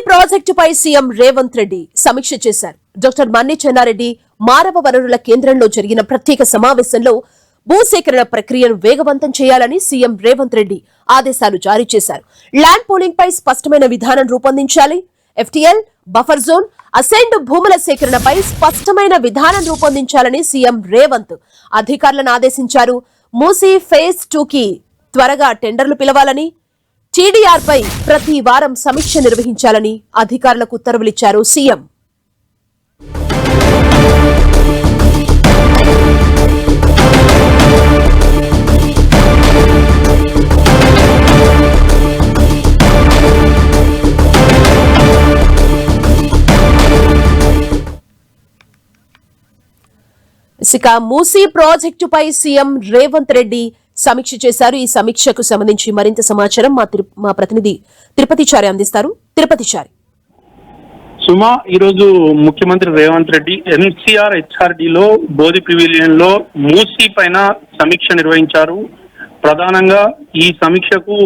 ప్రాజెక్టుపై సీఎం రేవంత్ రెడ్డి సమీక్ష చేశారు. డాక్టర్ మన్ని చెన్నారెడ్డి మానవ వనరుల కేంద్రంలో జరిగిన ప్రత్యేక సమావేశంలో భూసేకరణ ప్రక్రియను వేగవంతం చేయాలని సీఎం రేవంత్ రెడ్డి ఆదేశాలు జారీ చేశారు. ల్యాండ్ పూలింగ్ పై స్పష్టమైన విధానం రూపొందించాలి. ఎఫ్టీఎల్, బఫర్ జోన్, అసైన్డ్ భూముల సేకరణపై స్పష్టమైన విధానం రూపొందించాలని సీఎం రేవంత్ అధికారులను ఆదేశించారు. మూసీ ఫేజ్ 2కి త్వరగా టెండర్లు పిలవాలని, టీడీఆర్ పై ప్రతి వారం సమీక్ష నిర్వహించాలని అధికారులకు ఉత్తర్వులిచ్చారు సీఎం. ఇక మూసీ ప్రాజెక్టుపై సీఎం రేవంత్ రెడ్డి సమీక్ష చేశారు. ఈ సమీక్షకు సంబంధించి మరింత సమాచారం మా ప్రతినిధి తిరుపతిచారి అందిస్తారు. తిరుపతిచారి. సుమా, ఈరోజు ముఖ్యమంత్రి రేవంత్ రెడ్డి ఎన్సీఆర్ హెచ్ఆర్డీలో బోధి ప్రివిలియన్ లో మూసీ పైన సమీక్ష నిర్వహించారు. ప్రధానంగా ఈ సమీక్షకు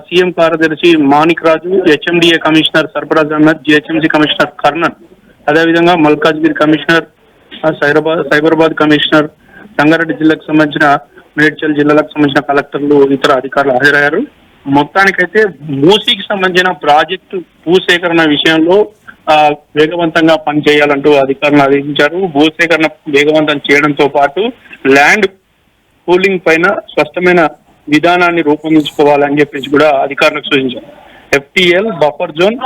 సీఎం కార్యదర్శి Manik Raju, HMDA commissioner Sarfaraz Ahmed, GHMC commissioner Karnan, అదేవిధంగా మల్కాజ్గిరి కమిషనర్, సైబరాబాద్ కమిషనర్, సంగారెడ్డి జిల్లాకు సంబంధించిన మేడ్చల్ జిల్లాలకు సంబంధించిన కలెక్టర్లు, ఇతర అధికారులు హాజరయ్యారు. మొత్తానికైతే మూసీకి సంబంధించిన ప్రాజెక్టు భూసేకరణ విషయంలో వేగవంతంగా పనిచేయాలంటూ అధికారులను ఆదేశించారు. భూసేకరణ వేగవంతం చేయడంతో పాటు ల్యాండ్ పూలింగ్ పైన స్పష్టమైన విధానాన్ని రూపొందించుకోవాలని చెప్పేసి కూడా అధికారులకు సూచించారు. ఎఫ్టీఎల్, బఫర్ జోన్,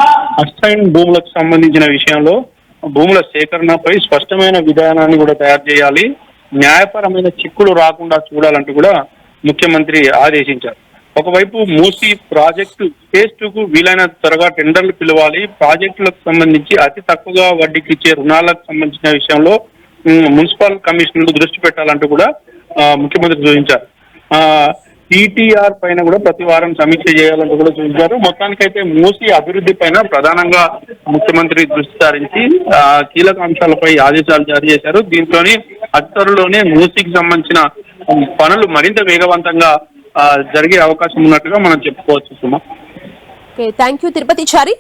అసైన్ భూములకు సంబంధించిన విషయంలో భూముల సేకరణపై స్పష్టమైన విధానాన్ని కూడా తయారు చేయాలి. న్యాయపరమైన చిక్కులు రాకుండా చూడాలంటూ కూడా ముఖ్యమంత్రి ఆదేశించారు. ఒకవైపు మూసీ ప్రాజెక్టు ఫేజ్ 2కు వీలైన త్వరగా టెండర్లు పిలవాలి. ప్రాజెక్టులకు సంబంధించి అతి తక్కువగా వడ్డీకి ఇచ్చే రుణాలకు సంబంధించిన విషయంలో మున్సిపల్ కమిషనర్లు దృష్టి పెట్టాలంటూ కూడా ముఖ్యమంత్రి సూచించారు. టీటీఆర్ పైన కూడా ప్రతి వారం సమీక్ష చేయాలంటూ కూడా సూచించారు. మొత్తానికైతే మూసీ అభివృద్ధి పైన ప్రధానంగా ముఖ్యమంత్రి దృష్టి సారించి కీలక అంశాలపై ఆదేశాలు జారీ చేశారు. దీంట్లోని అతి త్వరలోనే మూసీకి సంబంధించిన పనులు మరింత వేగవంతంగా జరిగే అవకాశం ఉన్నట్టుగా మనం చెప్పుకోవచ్చు. సుమా, థ్యాంక్ యూ తిరుపతిచారి.